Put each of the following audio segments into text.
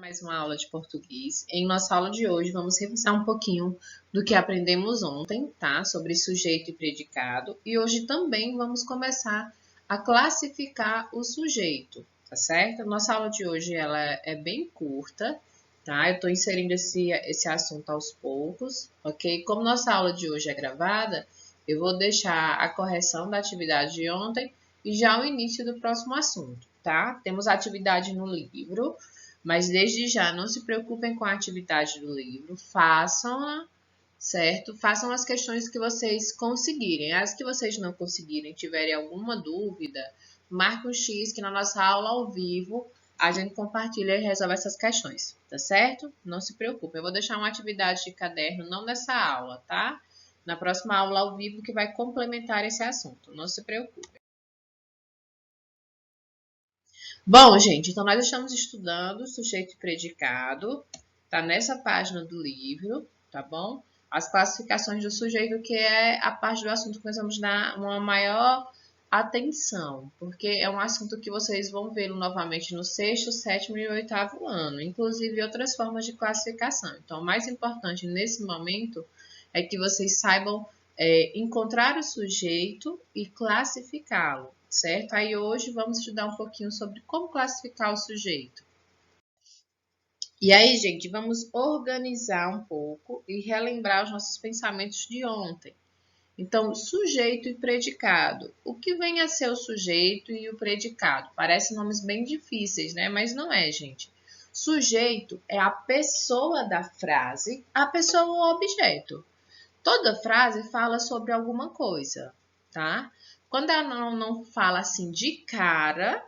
mais uma aula de português. Em nossa aula de hoje, vamos revisar um pouquinho do que aprendemos ontem, tá? Sobre sujeito e predicado. E hoje também vamos começar a classificar o sujeito, tá certo? Nossa aula de hoje ela é bem curta, tá? Eu estou inserindo esse assunto aos poucos, ok? Como nossa aula de hoje é gravada, eu vou deixar a correção da atividade de ontem e já o início do próximo assunto, tá? Temos a atividade no livro, mas desde já não se preocupem com a atividade do livro, façam-a, certo? Façam as questões que vocês conseguirem. As que vocês não conseguirem, tiverem alguma dúvida, marque um X que na nossa aula ao vivo a gente compartilha e resolve essas questões, tá certo? Não se preocupem, eu vou deixar uma atividade de caderno, não nessa aula, tá? Na próxima aula ao vivo que vai complementar esse assunto, não se preocupem. Bom, gente, então nós estamos estudando sujeito e predicado, tá nessa página do livro, tá bom? As classificações do sujeito, que é a parte do assunto que nós vamos dar uma maior atenção, porque é um assunto que vocês vão ver novamente no 6º, 7º e 8º ano, inclusive outras formas de classificação. Então, o mais importante nesse momento é que vocês saibam encontrar o sujeito e classificá-lo, certo? Aí hoje vamos estudar um pouquinho sobre como classificar o sujeito. E aí, gente, vamos organizar um pouco e relembrar os nossos pensamentos de ontem. Então, sujeito e predicado. O que vem a ser o sujeito e o predicado? Parecem nomes bem difíceis, né? Mas não é, gente. Sujeito é a pessoa da frase, a pessoa ou o objeto. Toda frase fala sobre alguma coisa, tá? Quando ela não fala assim de cara,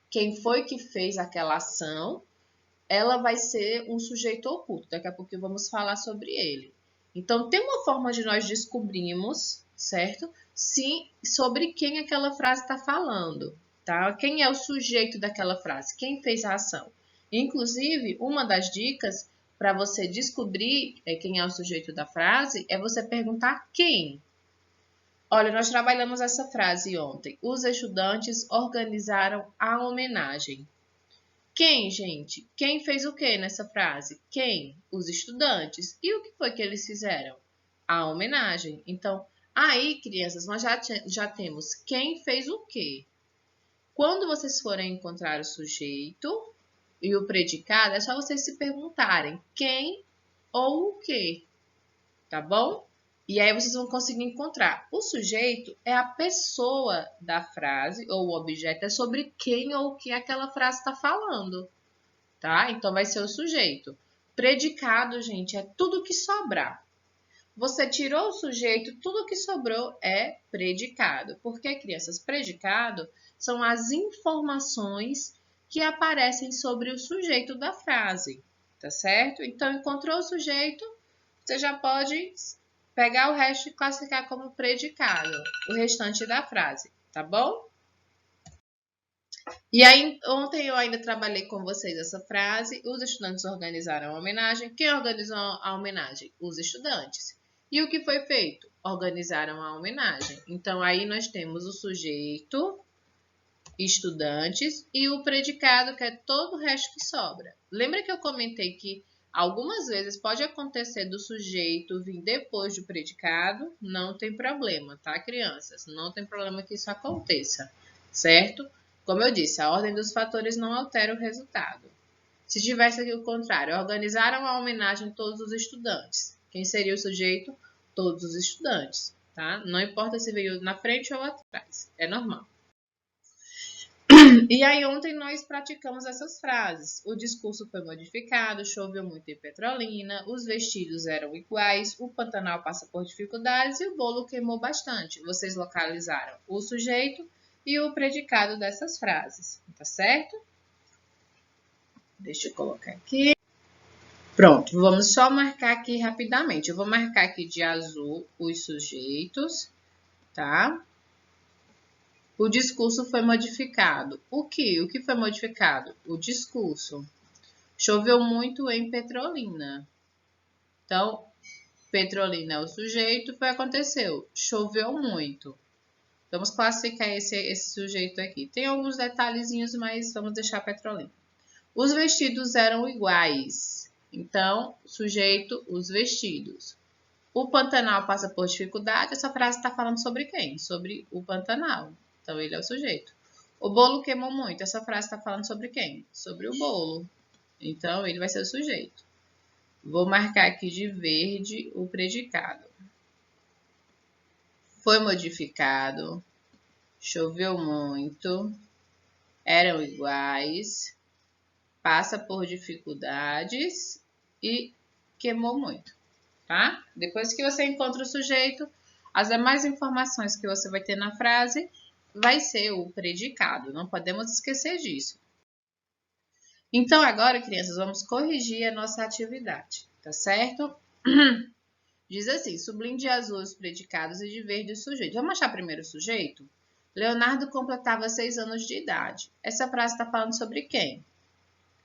quem foi que fez aquela ação, ela vai ser um sujeito oculto. Daqui a pouco vamos falar sobre ele. Então, tem uma forma de nós descobrirmos, certo? Sim, sobre quem aquela frase está falando, tá? Quem é o sujeito daquela frase? Quem fez a ação? Inclusive, uma das dicas para você descobrir quem é o sujeito da frase é você perguntar quem. Olha, nós trabalhamos essa frase ontem. Os estudantes organizaram a homenagem. Quem, gente? Quem fez o que nessa frase? Quem? Os estudantes. E o que foi que eles fizeram? A homenagem. Então, aí, crianças, nós já temos quem fez o quê. Quando vocês forem encontrar o sujeito e o predicado, é só vocês se perguntarem quem ou o quê, tá bom? E aí vocês vão conseguir encontrar. O sujeito é a pessoa da frase ou o objeto, é sobre quem ou o que aquela frase está falando, tá? Então vai ser o sujeito. Predicado, gente, é tudo que sobrar. Você tirou o sujeito, tudo que sobrou é predicado. Porque, crianças, predicado são as informações que aparecem sobre o sujeito da frase, tá certo? Então, encontrou o sujeito, você já pode pegar o resto e classificar como predicado, o restante da frase, tá bom? E aí, ontem eu ainda trabalhei com vocês essa frase, os estudantes organizaram a homenagem. Quem organizou a homenagem? Os estudantes. E o que foi feito? Organizaram a homenagem. Então, aí nós temos o sujeito, estudantes, e o predicado, que é todo o resto que sobra. Lembra que eu comentei que algumas vezes pode acontecer do sujeito vir depois do predicado? Não tem problema, tá, crianças? Não tem problema que isso aconteça, certo? Como eu disse, a ordem dos fatores não altera o resultado. Se tivesse aqui o contrário, organizaram a homenagem a todos os estudantes. Quem seria o sujeito? Todos os estudantes, tá? Não importa se veio na frente ou atrás, é normal. E aí ontem nós praticamos essas frases. O discurso foi modificado, choveu muito em Petrolina, os vestidos eram iguais, o Pantanal passa por dificuldades e o bolo queimou bastante. Vocês localizaram o sujeito e o predicado dessas frases, tá certo? Deixa eu colocar aqui. Pronto, vamos só marcar aqui rapidamente. Eu vou marcar aqui de azul os sujeitos, tá? O discurso foi modificado. O que? O que foi modificado? O discurso. Choveu muito em Petrolina. Então, Petrolina é o sujeito. O que aconteceu? Choveu muito. Vamos classificar esse sujeito aqui. Tem alguns detalhezinhos, mas vamos deixar Petrolina. Os vestidos eram iguais. Então, sujeito, os vestidos. O Pantanal passa por dificuldade. Essa frase está falando sobre quem? Sobre o Pantanal. Então, ele é o sujeito. O bolo queimou muito. Essa frase está falando sobre quem? Sobre o bolo. Então, ele vai ser o sujeito. Vou marcar aqui de verde o predicado. Foi modificado. Choveu muito. Eram iguais. Passa por dificuldades e queimou muito, tá? Depois que você encontra o sujeito, as demais informações que você vai ter na frase vai ser o predicado. Não podemos esquecer disso. Então, agora, crianças, vamos corrigir a nossa atividade, tá certo? Diz assim, sublinhe de azul os predicados e de verde os sujeitos. Vamos achar primeiro o sujeito? Leonardo completava 6 anos de idade. Essa frase está falando sobre quem?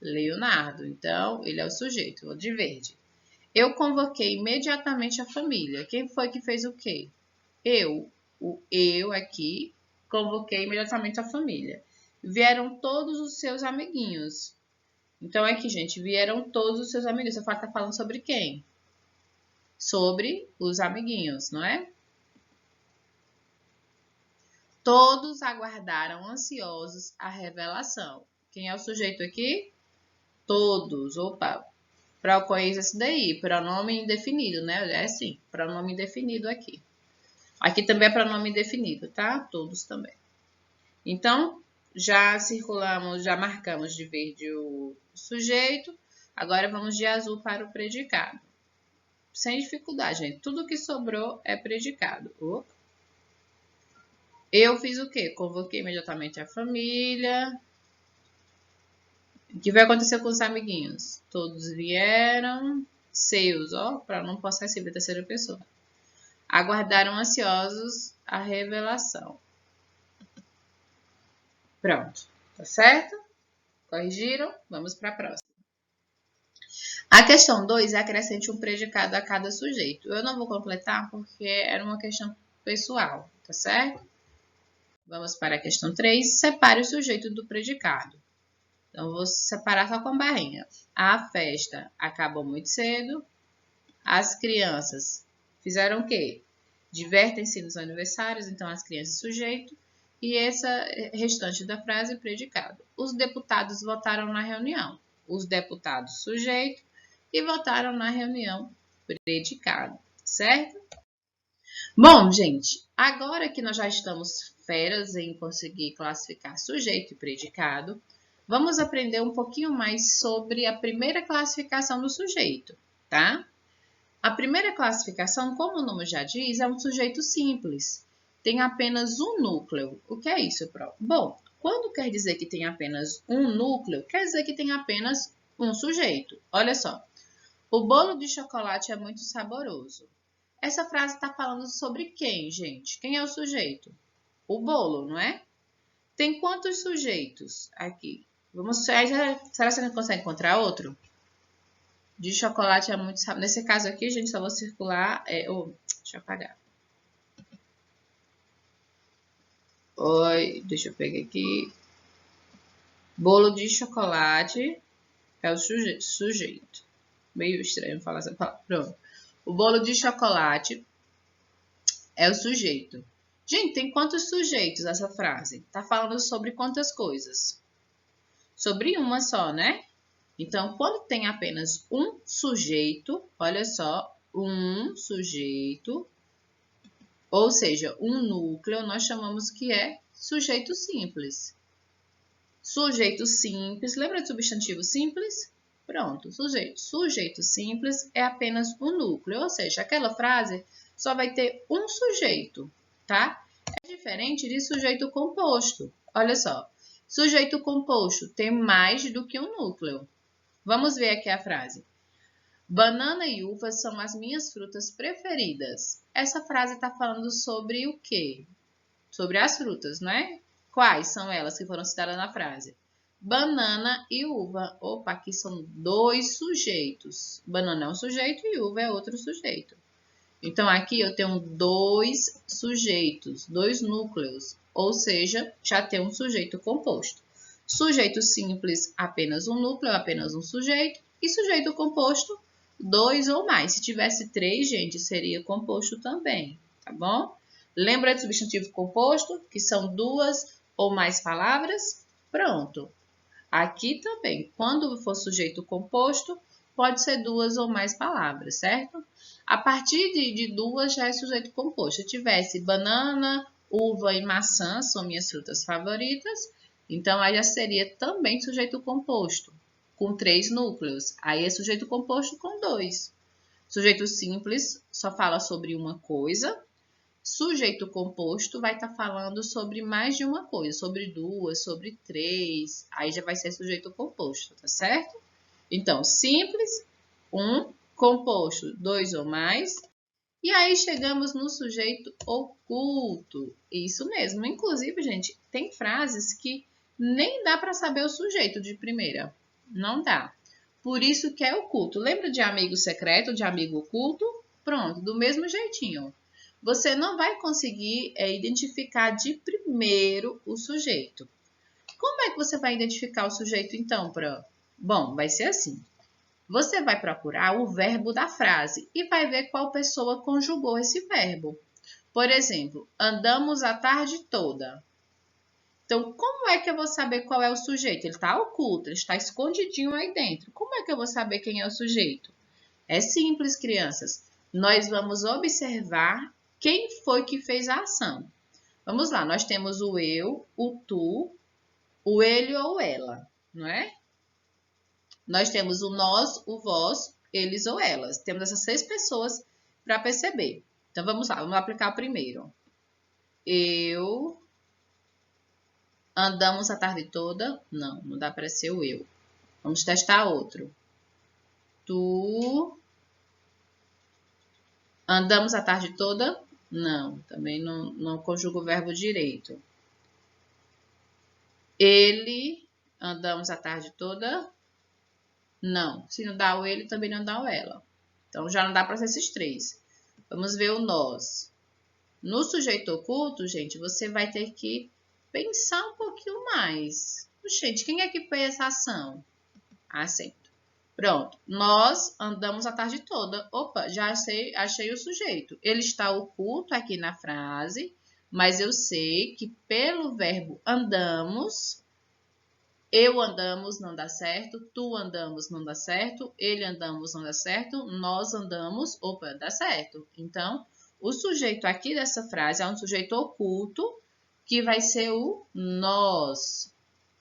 Leonardo. Então, ele é o sujeito, o de verde. Eu convoquei imediatamente a família. Quem foi que fez o quê? Eu. O eu aqui, convoquei imediatamente a família. Vieram todos os seus amiguinhos. Então, aqui, gente, vieram todos os seus amiguinhos. Você está falando sobre quem? Sobre os amiguinhos, não é? Todos aguardaram ansiosos a revelação. Quem é o sujeito aqui? Todos. Opa, conheça isso daí. Pronome indefinido, né? É assim, pronome indefinido aqui. Aqui também é pronome indefinido, tá? Todos também. Então, já circulamos, já marcamos de verde o sujeito. Agora vamos de azul para o predicado. Sem dificuldade, gente. Tudo que sobrou é predicado. Opa. Eu fiz o quê? Convoquei imediatamente a família. O que vai acontecer com os amiguinhos? Todos vieram, seus, ó, para não possessivo, terceira pessoa. Aguardaram ansiosos a revelação. Pronto, tá certo? Corrigiram? Vamos para a próxima. A questão 2 é acrescente um predicado a cada sujeito. Eu não vou completar porque era uma questão pessoal, tá certo? Vamos para a questão 3. Separe o sujeito do predicado. Então, vou separar só com barrinha. A festa acabou muito cedo. As crianças fizeram o quê? Divertem-se nos aniversários, então as crianças sujeito. E essa restante da frase, predicado. Os deputados votaram na reunião. Os deputados sujeito e votaram na reunião, predicado. Certo? Bom, gente, agora que nós já estamos feras em conseguir classificar sujeito e predicado, vamos aprender um pouquinho mais sobre a primeira classificação do sujeito, tá? A primeira classificação, como o nome já diz, é um sujeito simples. Tem apenas um núcleo. O que é isso, Pro? Bom, quando quer dizer que tem apenas um núcleo, quer dizer que tem apenas um sujeito. Olha só. O bolo de chocolate é muito saboroso. Essa frase está falando sobre quem, gente? Quem é o sujeito? O bolo, não é? Tem quantos sujeitos aqui? Vamos, será que você não consegue encontrar outro? De chocolate é muito saboroso. Nesse caso aqui, gente, só vou circular. Deixa eu apagar. Oi, deixa eu pegar aqui. Bolo de chocolate é o sujeito. Meio estranho falar essa palavra. Pronto. O bolo de chocolate é o sujeito. Gente, tem quantos sujeitos essa frase? Tá falando sobre quantas coisas? Sobre uma só, né? Então, quando tem apenas um sujeito, olha só, um sujeito, ou seja, um núcleo, nós chamamos que é sujeito simples. Sujeito simples, lembra do substantivo simples? Pronto, sujeito simples é apenas um núcleo, ou seja, aquela frase só vai ter um sujeito, tá? É diferente de sujeito composto. Olha só, sujeito composto tem mais do que um núcleo. Vamos ver aqui a frase. Banana e uvas são as minhas frutas preferidas. Essa frase está falando sobre o quê? Sobre as frutas, né? Quais são elas que foram citadas na frase? Banana e uva. Opa, aqui são dois sujeitos. Banana é um sujeito e uva é outro sujeito. Então, aqui eu tenho dois sujeitos, dois núcleos. Ou seja, já tem um sujeito composto. Sujeito simples, apenas um núcleo, apenas um sujeito. E sujeito composto, 2 ou mais. Se tivesse 3, gente, seria composto também, tá bom? Lembra do substantivo composto, que são 2 ou mais palavras? Pronto. Aqui também, quando for sujeito composto, pode ser 2 ou mais palavras, certo? A partir de 2 já é sujeito composto. Se tivesse banana, uva e maçã, são minhas frutas favoritas, então aí já seria também sujeito composto, com 3 núcleos. Aí é sujeito composto com 2. Sujeito simples só fala sobre uma coisa. Sujeito composto vai estar falando sobre mais de uma coisa, sobre 2, sobre 3. Aí já vai ser sujeito composto, tá certo? Então, simples, 1, composto, 2 ou mais. E aí chegamos no sujeito oculto. Isso mesmo. Inclusive, gente, tem frases que nem dá para saber o sujeito de primeira. Não dá. Por isso que é oculto. Lembra de amigo secreto, de amigo oculto? Pronto, do mesmo jeitinho. Você não vai conseguir identificar de primeiro o sujeito. Como é que você vai identificar o sujeito, então, Bom, vai ser assim. Você vai procurar o verbo da frase e vai ver qual pessoa conjugou esse verbo. Por exemplo, andamos a tarde toda. Então, como é que eu vou saber qual é o sujeito? Ele está oculto, ele está escondidinho aí dentro. Como é que eu vou saber quem é o sujeito? É simples, crianças. Nós vamos observar quem foi que fez a ação. Vamos lá, nós temos o eu, o tu, o ele ou ela, não é? Nós temos o nós, o vós, eles ou elas. Temos essas 6 pessoas para perceber. Então, vamos lá, vamos aplicar o primeiro. Eu. Andamos a tarde toda? Não, não dá para ser o eu. Vamos testar outro. Tu. Andamos a tarde toda? Não, também não conjuga o verbo direito. Ele. Andamos a tarde toda? Não. Se não dá o ele, também não dá o ela. Então, já não dá para ser esses 3. Vamos ver o nós. No sujeito oculto, gente, você vai ter que pensar um pouquinho mais. Gente, quem é que fez essa ação? Acento. Pronto. Nós andamos a tarde toda. Opa, já achei o sujeito. Ele está oculto aqui na frase, mas eu sei que pelo verbo andamos, eu andamos não dá certo, tu andamos não dá certo, ele andamos não dá certo, nós andamos, opa, dá certo. Então, o sujeito aqui dessa frase é um sujeito oculto, que vai ser o nós,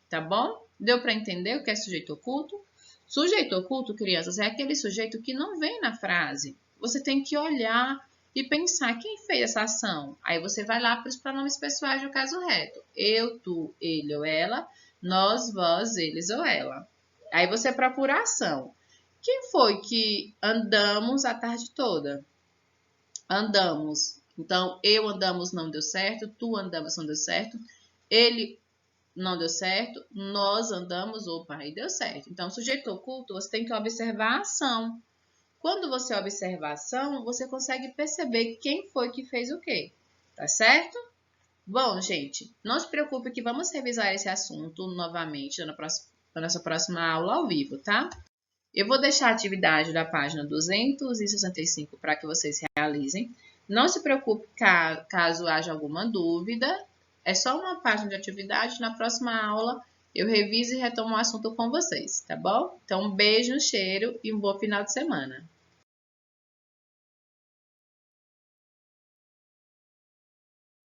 tá bom? Deu para entender o que é sujeito oculto? Sujeito oculto, crianças, é aquele sujeito que não vem na frase. Você tem que olhar e pensar quem fez essa ação. Aí você vai lá para os pronomes pessoais do caso reto. Eu, tu, ele ou ela, nós, vós, eles ou ela. Aí você procura a ação. Quem foi que andamos a tarde toda? Andamos. Então, eu andamos não deu certo, tu andamos não deu certo, ele não deu certo, nós andamos, opa, aí deu certo. Então, sujeito oculto, você tem que observar a ação. Quando você observa a ação, você consegue perceber quem foi que fez o quê, tá certo? Bom, gente, não se preocupe que vamos revisar esse assunto novamente na nossa próxima aula ao vivo, tá? Eu vou deixar a atividade da página 265 para que vocês realizem. Não se preocupe caso haja alguma dúvida. É só uma página de atividade. Na próxima aula eu reviso e retomo o assunto com vocês, tá bom? Então, um beijo, um cheiro e um bom final de semana.